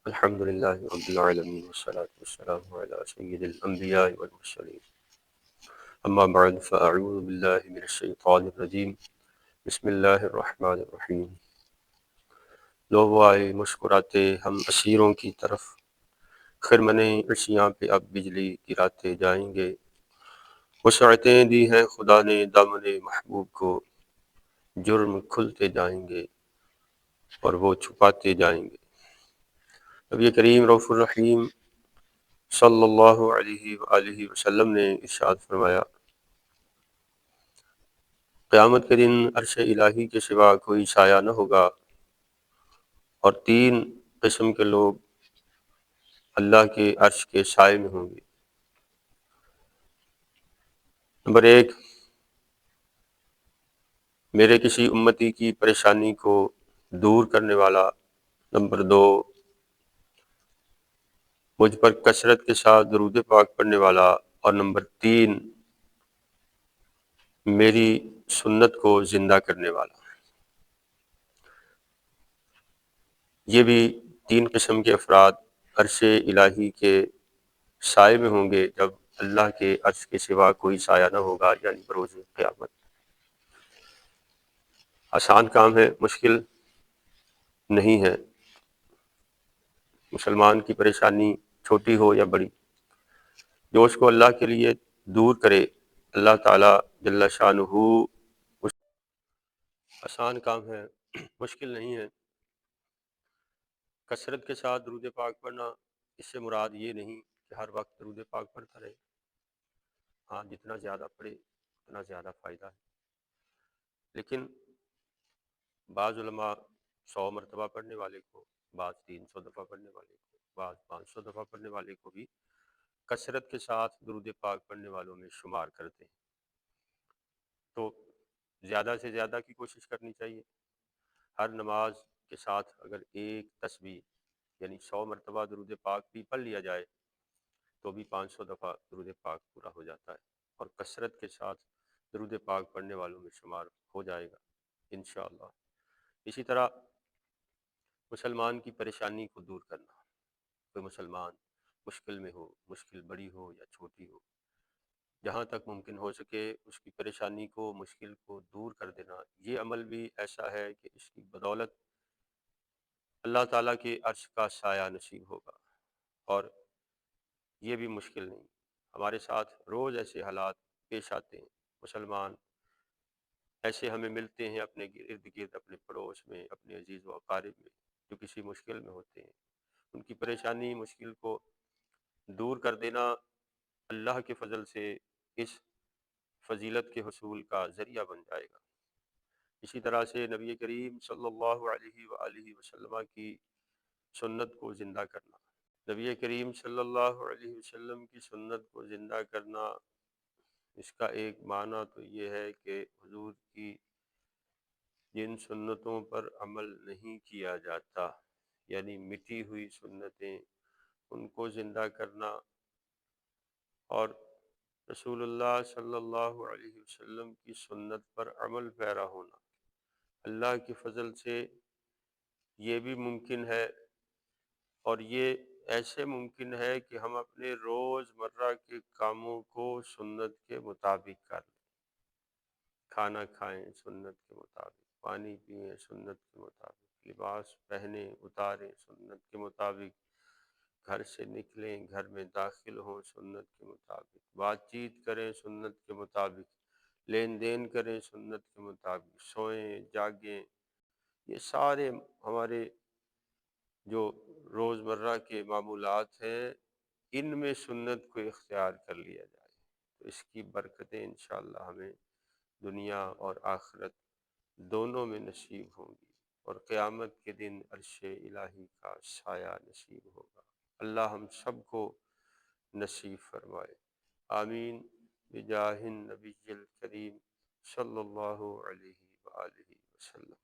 الحمد للہ رب العالمین والصلاة والسلام علی سید الانبیاء والمرسلین اما بعد فاعوذ باللہ من الشیطان الرجیم بسم اللہ الرحمن الرحیم لوگ آئے مسکراتے ہم اسیروں کی طرف، خرمنِ عصیاں پہ اب بجلی گراتے جائیں گے۔ وسعتیں دی ہیں خدا نے دامن محبوب کو، جرم کھلتے جائیں گے اور وہ چھپاتے جائیں گے۔ نبی کریم رؤوف الرحیم صلی اللہ علیہ وآلہ وسلم نے ارشاد فرمایا، قیامت کے دن عرش الہی کے سوا کوئی سایہ نہ ہوگا، اور تین قسم کے لوگ اللہ کے عرش کے سائے میں ہوں گے۔ نمبر ایک، میرے کسی امتی کی پریشانی کو دور کرنے والا۔ نمبر دو، مجھ پر کثرت کے ساتھ درود پاک پڑھنے والا۔ اور نمبر تین، میری سنت کو زندہ کرنے والا۔ یہ بھی تین قسم کے افراد عرش الہی کے سائے میں ہوں گے جب اللہ کے عرش کے سوا کوئی سایہ نہ ہوگا، یعنی بروز قیامت۔ آسان کام ہے، مشکل نہیں ہے۔ مسلمان کی پریشانی چھوٹی ہو یا بڑی، جو اس کو اللہ کے لیے دور کرے، اللہ تعالیٰ جل شانہ، آسان کام ہے، مشکل نہیں ہے۔ کثرت کے ساتھ درود پاک پڑھنا، اس سے مراد یہ نہیں کہ ہر وقت درود پاک پڑھتا رہے۔ ہاں، جتنا زیادہ پڑھے اتنا زیادہ فائدہ ہے، لیکن بعض علماء 100 مرتبہ پڑھنے والے کو، بعض 300 دفعہ پڑھنے والے کو، بعض 500 دفعہ پڑھنے والے کو بھی کثرت کے ساتھ درود پاک پڑھنے والوں میں شمار کرتے ہیں۔ تو زیادہ سے زیادہ کی کوشش کرنی چاہیے۔ ہر نماز کے ساتھ اگر ایک تسبیح یعنی 100 مرتبہ درود پاک بھی پڑھ لیا جائے تو بھی 500 دفعہ درود پاک پورا ہو جاتا ہے، اور کثرت کے ساتھ درود پاک پڑھنے والوں میں شمار ہو جائے گا انشاءاللہ۔ اسی طرح مسلمان کی پریشانی کو دور کرنا، کوئی مسلمان مشکل میں ہو، مشکل بڑی ہو یا چھوٹی ہو، جہاں تک ممکن ہو سکے اس کی پریشانی کو، مشکل کو دور کر دینا، یہ عمل بھی ایسا ہے کہ اس کی بدولت اللہ تعالیٰ کے عرش کا سایہ نصیب ہوگا۔ اور یہ بھی مشکل نہیں، ہمارے ساتھ روز ایسے حالات پیش آتے ہیں، مسلمان ایسے ہمیں ملتے ہیں اپنے ارد گرد، اپنے پڑوس میں، اپنے عزیز و اقارب میں، جو کسی مشکل میں ہوتے ہیں۔ ان کی پریشانی، مشکل کو دور کر دینا اللہ کے فضل سے اس فضیلت کے حصول کا ذریعہ بن جائے گا۔ اسی طرح سے نبی کریم صلی اللہ علیہ وآلہ وسلم کی سنت کو زندہ کرنا، نبی کریم صلی اللہ علیہ وسلم کی سنت کو زندہ کرنا، اس کا ایک معنی تو یہ ہے کہ حضور کی جن سنتوں پر عمل نہیں کیا جاتا، یعنی مٹی ہوئی سنتیں، ان کو زندہ کرنا، اور رسول اللہ صلی اللہ علیہ وسلم کی سنت پر عمل پیرا ہونا۔ اللہ کے فضل سے یہ بھی ممکن ہے، اور یہ ایسے ممکن ہے کہ ہم اپنے روز مرہ کے کاموں کو سنت کے مطابق کر لیں۔ کھانا کھائیں سنت کے مطابق، پانی پئیں سنت کے مطابق، لباس پہنیں اتاریں سنت کے مطابق، گھر سے نکلیں گھر میں داخل ہوں سنت کے مطابق، بات چیت کریں سنت کے مطابق، لین دین کریں سنت کے مطابق، سوئیں جاگیں، یہ سارے ہمارے جو روز مرہ کے معمولات ہیں، ان میں سنت کو اختیار کر لیا جائے تو اس کی برکتیں انشاءاللہ ہمیں دنیا اور آخرت دونوں میں نصیب ہوں گی، اور قیامت کے دن عرش الہی کا سایہ نصیب ہوگا۔ اللہ ہم سب کو نصیب فرمائے، آمین، بجاہ النبی الکریم صلی اللہ علیہ وآلہ وسلم۔